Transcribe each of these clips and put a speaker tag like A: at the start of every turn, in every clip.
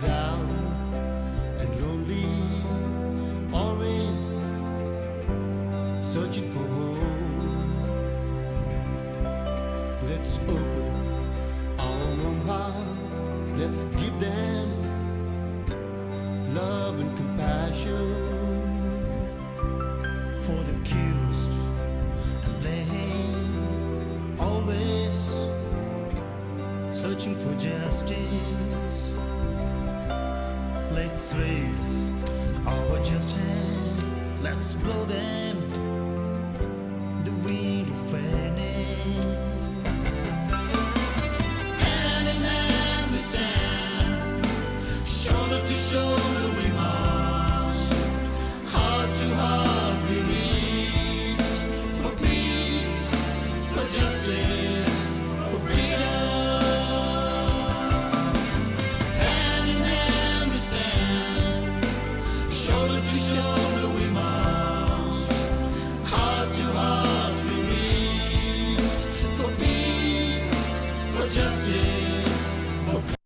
A: down and lonely, always searching for home. Let's open our warm hearts, let's give them love and compassion. For the accused and blamed, always searching for justice. Let's raise our just hand, let's blow them the wind of fairness. Hand in hand we stand, shoulder to shoulder we march, heart to heart we reach, for peace, for justice, for freedom. Hand in hand we stand, shoulder to shoulder we march, heart to heart we reach, for peace, for justice, for freedom.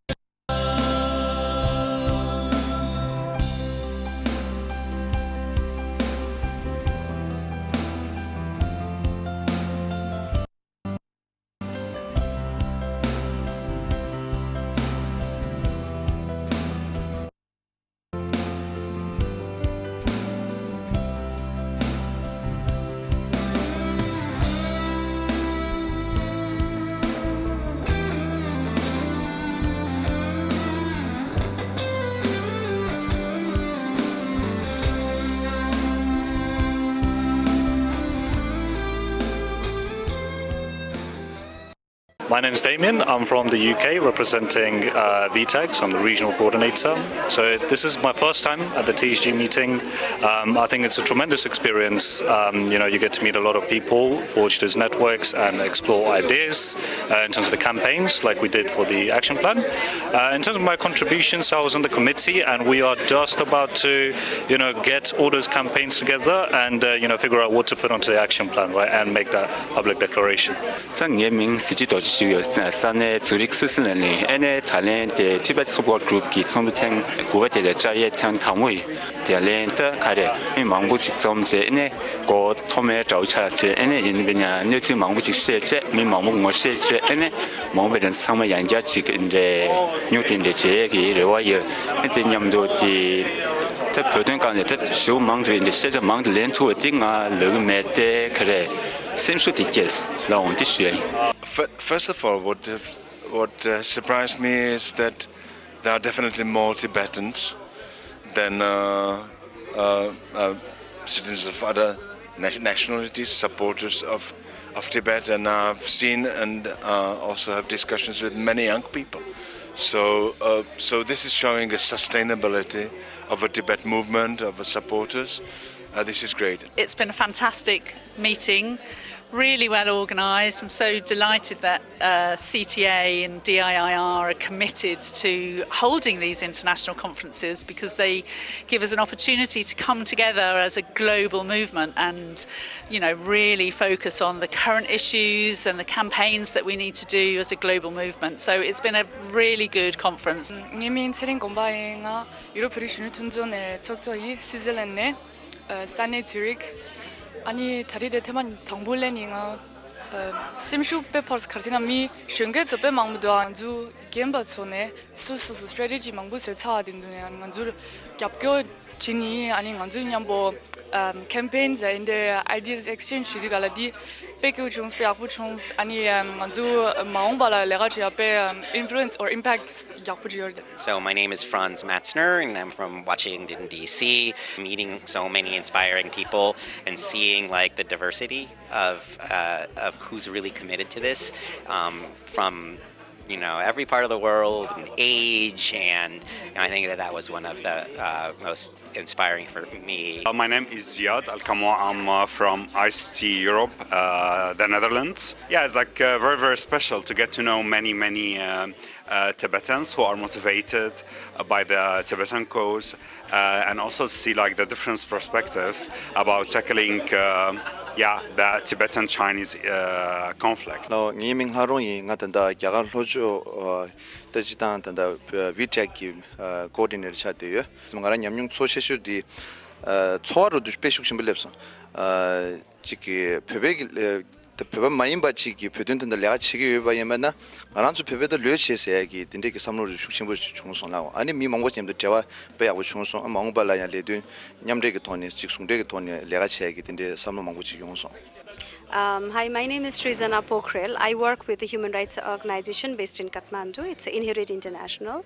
B: My name is Damien. I'm from the UK representing VTEX. I'm the regional coordinator. So this is my first time at the THG meeting. I think it's a tremendous experience. You get to meet a lot of people, forge those networks and explore ideas in terms of the campaigns like we did for the action plan. In terms of my contributions, I was on the committee and we are just about to get all those campaigns together and figure out what to put onto the action plan, right, and make that public declaration.
C: Sane Zurich Switzerland ene Talent Tibet Support Group ki somteng kuwete le chaye tang tamui talent kare mi mangbu chik somje ene go tome chau cha che ene yin benya ne chi mangbu chik she che mi mangbu ngo she che ene mangbu den sama yanja chik inde nyutin de che ki rewa ye ente nyamdo ti te pyoden kan te shu mangdu inde she je mangdu len tu ting a le me te kare First
D: of all, what surprised me is that there are definitely more Tibetans than citizens of other nationalities, supporters of Tibet, and I've seen and also have discussions with many young people. So this is showing a sustainability of a Tibet movement, of supporters. This is great.
E: It's been a fantastic meeting, really well organised. I'm so delighted that CTA and DIIR are committed to holding these international conferences because they give us an opportunity to come together as a global movement and, really focus on the current issues and the campaigns that we need to do as a global movement. So it's been a really good conference.
F: Sane Zurich 아니 다리데 테만 당볼레닝아 심슈 페퍼스 카르시나미 셴게츠 페 망무도 안주 gemba촌에 수수 strategy 망부서 차딘드네 안주 갑교 지니 아니 안주 냠보 campaigns in the ideas exchange 시리갈라디 Peku Chungs, Peapu Chungs, Ani Manzu Maungbala Legachiape influence or impacts Yakujior.
G: So my name is Franz Matzner and I'm from Washington DC, meeting so many inspiring people and seeing like the diversity of who's really committed to this from every part of the world and age, and I think that was one of the most inspiring for me.
H: My name is Ziad Al-Kamwa. I'm from ICT Europe, the Netherlands. Yeah, it's like very, very special to get to know many Tibetans who are motivated by the Tibetan cause and also see like the different perspectives about tackling the Tibetan-Chinese conflict.
I: 너 님ing 하롱이 같은다 야간 로주 대지단 단다 위택기 코디네이터 차대요. 뭔가 냠용 소시슈디 초하로 스페셜 빌랩서 지기 페베기 페베 마인바치기 페든든들 내가 치기 위바이면나 나란주 페베들 뢰시세야기 딘데기 삼로를 숙심부 중송나고 아니 미몽고님도 제와 배하고 중송 몽발라야 레드 냠데기 돈이 직송데기 돈이 내가 치야기 딘데 삼로 몽고치 용송.
J: Hi, my name is Srizana Pokhrel. I work with a human rights organization based in Kathmandu. It's Inherit International.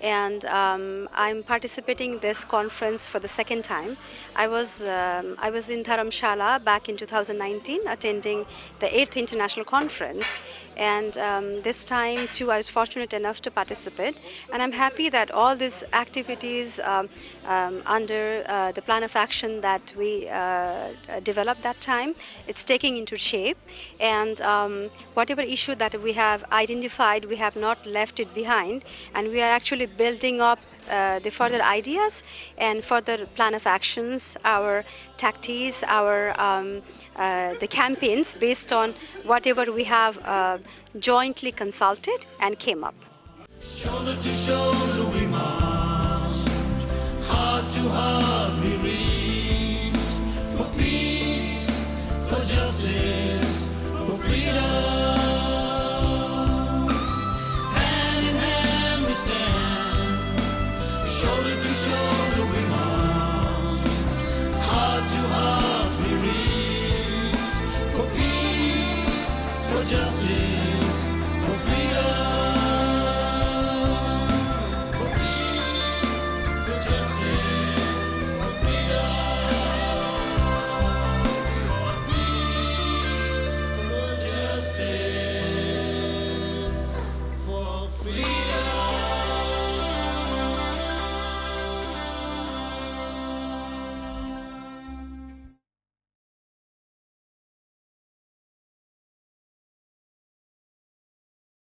J: And I'm participating in this conference for the second time. I was in Dharamshala back in 2019 attending the 8th International Conference. And this time too I was fortunate enough to participate. And I'm happy that all these activities under the plan of action that we developed that time, it's taking into shape, and whatever issue that we have identified, we have not left it behind, and we are actually building up the further ideas and further plan of actions, our tactics, our the campaigns based on whatever we have jointly consulted and came up.
A: Shoulder to shoulder we march, heart to heart we reach, for peace, for justice, for freedom. Hand in hand we stand, shoulder to shoulder we march, heart to heart we reach, for peace, for justice.